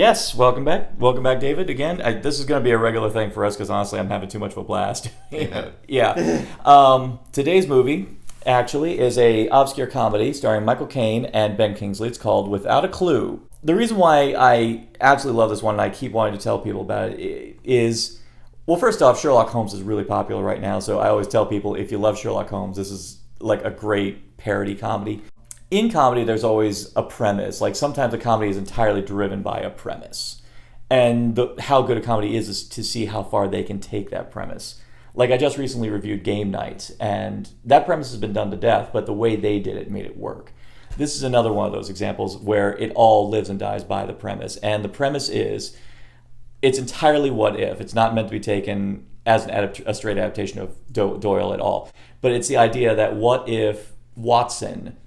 Yes, welcome back. Welcome back, David. Again, this is going to be a regular thing for us because honestly, I'm having too much of a blast. Yeah. Today's movie actually is a obscure comedy starring Michael Caine and Ben Kingsley. It's called Without a Clue. The reason why I absolutely love this one and I keep wanting to tell people about it is, well, first off, Sherlock Holmes is really popular right now. So I always tell people, if you love Sherlock Holmes, this is like a great parody comedy. In comedy, there's always a premise. Like sometimes a comedy is entirely driven by a premise. And how good a comedy is to see how far they can take that premise. Like I just recently reviewed Game Night, and that premise has been done to death, but the way they did it made it work. This is another one of those examples where it all lives and dies by the premise. And the premise is, it's entirely what if. It's not meant to be taken as a straight adaptation of Doyle at all. But it's the idea that what if Watson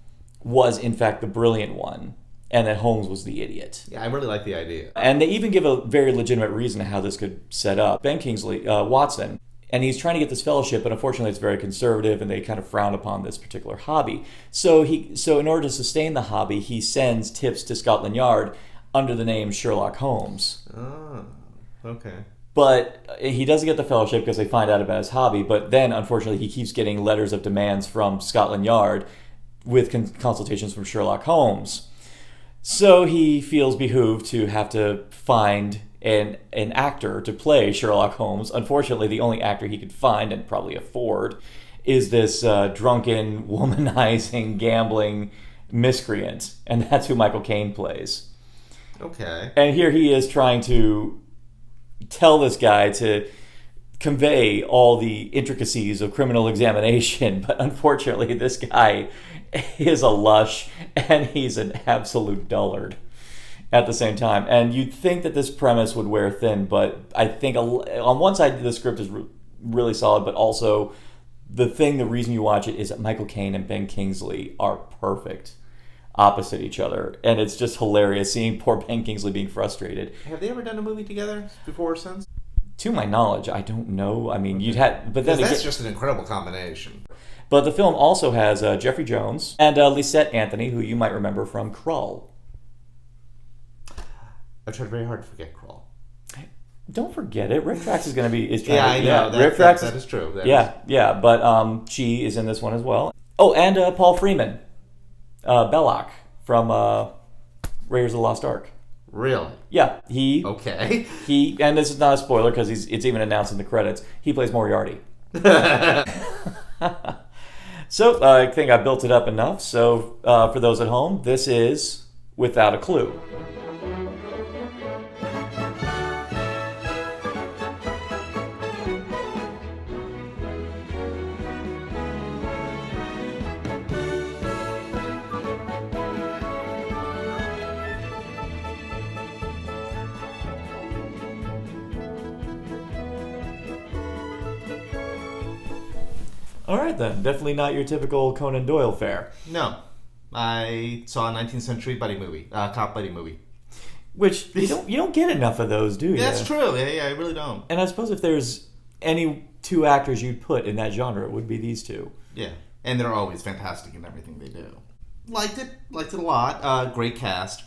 was in fact the brilliant one and that Holmes was the idiot. Yeah, I really like the idea. And they even give a very legitimate reason how this could set up. Ben Kingsley, Watson, and he's trying to get this fellowship, but unfortunately it's very conservative and they kind of frown upon this particular hobby. So in order to sustain the hobby, he sends tips to Scotland Yard under the name Sherlock Holmes. Oh, okay. But he doesn't get the fellowship because they find out about his hobby, but then unfortunately he keeps getting letters of demands from Scotland Yard with consultations from Sherlock Holmes. So he feels behooved to have to find an actor to play Sherlock Holmes. Unfortunately, the only actor he could find and probably afford is this drunken, womanizing, gambling miscreant. And that's who Michael Caine plays. Okay. And here he is trying to tell this guy to convey all the intricacies of criminal examination, but unfortunately this guy is a lush and he's an absolute dullard at the same time. And you'd think that this premise would wear thin, but I think on one side the script is really solid, but also the reason you watch it is that Michael Caine and Ben Kingsley are perfect opposite each other, and it's just hilarious seeing poor Ben Kingsley being frustrated. Have they ever done a movie together before or since? To my knowledge, I don't know. I mean, you'd have, but then that's just an incredible combination. But the film also has Jeffrey Jones and Lisette Anthony, who you might remember from Krull. I tried very hard to forget Krull. Don't forget it. Riff Trax is going to be. I know. That is true. Yeah. But she is in this one as well. Oh, and Paul Freeman, Belloc from Raiders of the Lost Ark. Really? Yeah, Okay. And this is not a spoiler because it's even announced in the credits. He plays Moriarty. So I think I built it up enough. So for those at home, this is Without a Clue. All right, then. Definitely not your typical Conan Doyle fare. No. I saw a 19th century cop buddy movie. Which, you don't get enough of those, do you? That's true. Yeah, I really don't. And I suppose if there's any two actors you'd put in that genre, it would be these two. Yeah. And they're always fantastic in everything they do. Liked it a lot. Great cast.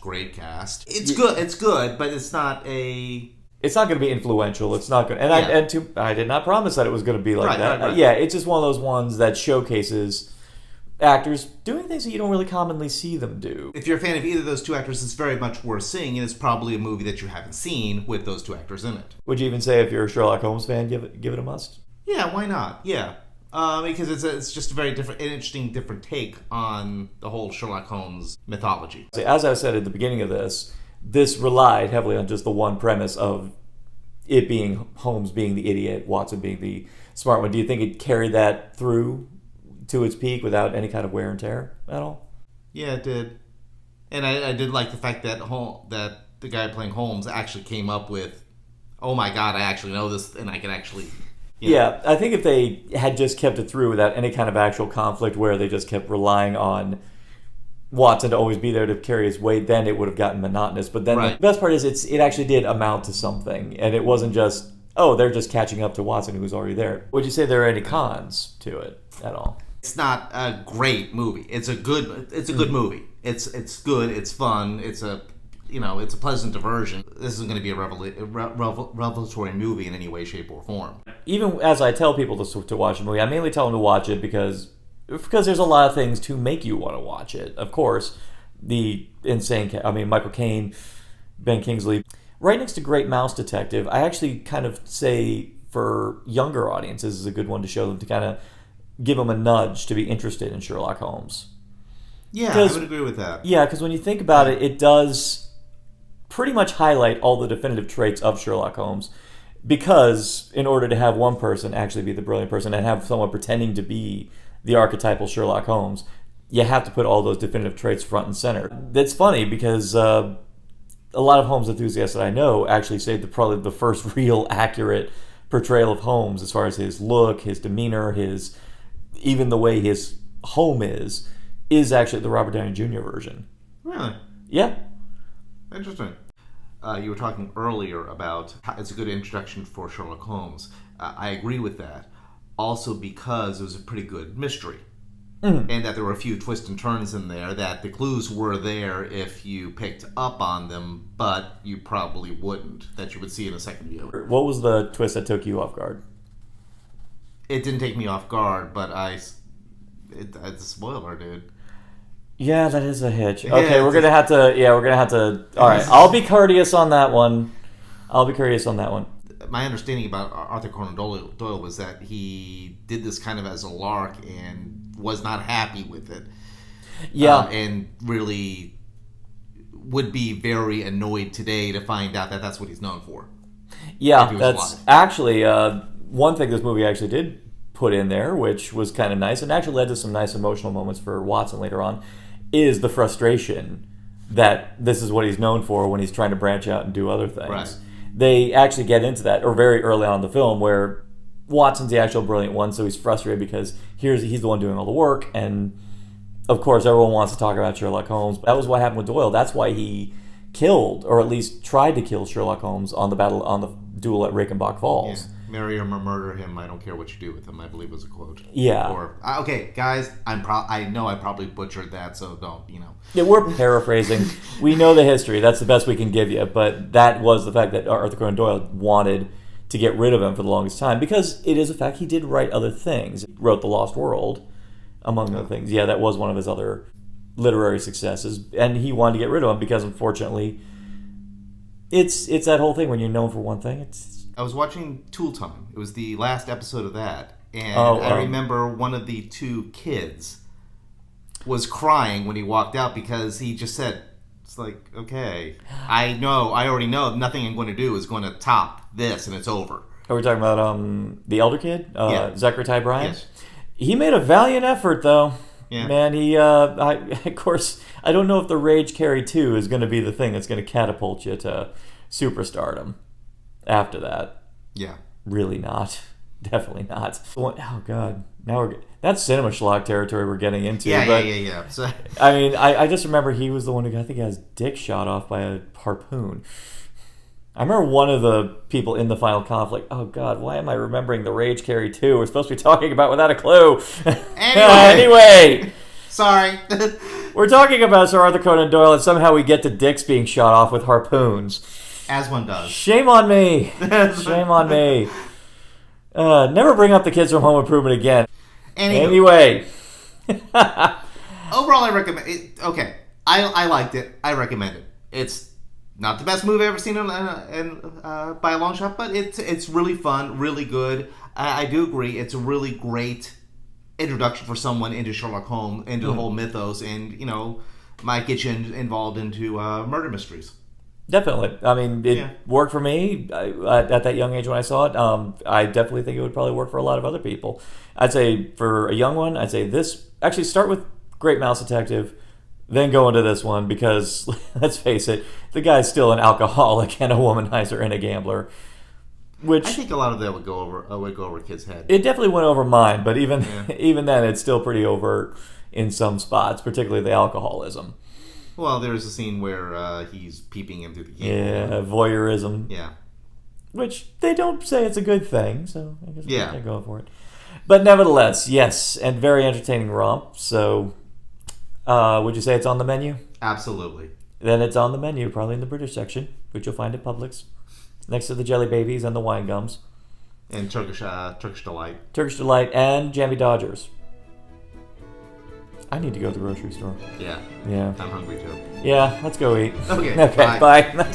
It's good, but it's not a... It's not going to be influential. It's not going to... And I did not promise that it was going to be like that. Right. Yeah, it's just one of those ones that showcases actors doing things that you don't really commonly see them do. If you're a fan of either of those two actors, it's very much worth seeing, and it's probably a movie that you haven't seen with those two actors in it. Would you even say if you're a Sherlock Holmes fan, give it a must? Yeah, why not? Yeah. Because it's just a very interesting take on the whole Sherlock Holmes mythology. As I said at the beginning of this relied heavily on just the one premise of it being Holmes being the idiot, Watson being the smart one. Do you think it carried that through to its peak without any kind of wear and tear at all? Yeah, it did. And I did like the fact that the guy playing Holmes actually came up with, oh my God, I actually know this, and I can actually... Yeah, I think if they had just kept it through without any kind of actual conflict where they just kept relying on Watson to always be there to carry his weight, then it would have gotten monotonous. But then The best part is it actually did amount to something, and it wasn't just, they're just catching up to Watson who was already there. Would you say there are any cons to it at all? It's not a great movie. It's a good movie. It's good. It's fun. it's a pleasant diversion. This isn't going to be a revelatory movie in any way, shape, or form. Even as I tell people to watch a movie, I mainly tell them to watch it because there's a lot of things to make you want to watch it. Of course, Michael Caine, Ben Kingsley. Right next to Great Mouse Detective, I actually kind of say for younger audiences is a good one to show them to kind of give them a nudge to be interested in Sherlock Holmes. Yeah, I would agree with that. Yeah, because when you think about it, it does pretty much highlight all the definitive traits of Sherlock Holmes. Because in order to have one person actually be the brilliant person and have someone pretending to be the archetypal Sherlock Holmes, you have to put all those definitive traits front and center. That's funny because a lot of Holmes enthusiasts that I know actually say probably the first real accurate portrayal of Holmes as far as his look, his demeanor, even the way his home is actually the Robert Downey Jr. version. Really? Yeah. Interesting. You were talking earlier about how it's a good introduction for Sherlock Holmes. I agree with that. Also because it was a pretty good mystery. Mm-hmm. And that there were a few twists and turns in there, that the clues were there if you picked up on them, but you probably wouldn't, that you would see in a second view. What was the twist that took you off guard? It didn't take me off guard, but it's a spoiler, dude. Yeah, that is a hitch. Okay, we're gonna have to. All right, I'll be courteous on that one. My understanding about Arthur Conan Doyle was that he did this kind of as a lark and was not happy with it. Yeah. And really would be very annoyed today to find out that that's what he's known for. Yeah, that's actually one thing this movie actually did put in there, which was kind of nice and actually led to some nice emotional moments for Watson later on, is the frustration that this is what he's known for when he's trying to branch out and do other things. Right. They actually get into that, or very early on in the film, where Watson's the actual brilliant one, so he's frustrated because he's the one doing all the work, and of course everyone wants to talk about Sherlock Holmes. That was what happened with Doyle. That's why he killed, or at least tried to kill, Sherlock Holmes on the duel at Reichenbach Falls. Yeah. Marry him or murder him, I don't care what you do with him, I believe was a quote. Yeah. Or, okay, guys, I know I probably butchered that, so don't, Yeah, we're paraphrasing. We know the history. That's the best we can give you. But that was the fact that Arthur Conan Doyle wanted to get rid of him for the longest time, because it is a fact he did write other things. He wrote The Lost World, among other things. Yeah, that was one of his other literary successes, and he wanted to get rid of him because, unfortunately, it's that whole thing when you're known for one thing. I was watching Tool Time. It was the last episode of that, and I remember one of the two kids was crying when he walked out because he just said, it's like, okay, I already know nothing I'm going to do is going to top this, and it's over. Are we talking about the elder kid? Yeah. Zachary Ty Bryan? Yes. He made a valiant effort, though. Yeah. Man, of course, I don't know if the Rage Carry 2 is going to be the thing that's going to catapult you to superstardom after that. Yeah. Really not. Definitely not. Oh, God. Now that's cinema schlock territory we're getting into. Yeah. So, I mean, I just remember he was the one who, I think, got his dick shot off by a harpoon. I remember one of the people in the final conflict. Oh, God, why am I remembering the Rage Carry 2? We're supposed to be talking about Without a Clue. Anyway. Sorry. We're talking about Sir Arthur Conan Doyle, and somehow we get to dicks being shot off with harpoons. As one does. Shame on me. Shame on me. Never bring up the kids from Home Improvement again. Anyway. Overall, I recommend it. Okay. I liked it. I recommend it. It's not the best movie I've ever seen by a long shot, but it's really fun, really good. I do agree. It's a really great introduction for someone into Sherlock Holmes, into the whole mythos, and, might get you involved into murder mysteries. Definitely. I mean, it worked for me at that young age when I saw it. I definitely think it would probably work for a lot of other people. I'd say for a young one, I'd say this. Actually, start with Great Mouse Detective, then go into this one, because, let's face it, the guy's still an alcoholic and a womanizer and a gambler. Which I think a lot of that would go over a kid's head. It definitely went over mine, but even then, it's still pretty overt in some spots, particularly the alcoholism. Well, there's a scene where he's peeping him through the keyhole. Yeah, voyeurism. Yeah. Which they don't say it's a good thing, so I guess they're going for it. But nevertheless, yes, and very entertaining romp. So, would you say it's on the menu? Absolutely. Then it's on the menu, probably in the British section, which you'll find at Publix, next to the Jelly Babies and the wine gums. And Turkish Delight. Turkish Delight and Jammy Dodgers. I need to go to the grocery store. Yeah. Yeah. I'm hungry too. Yeah, let's go eat. Okay. Okay, bye.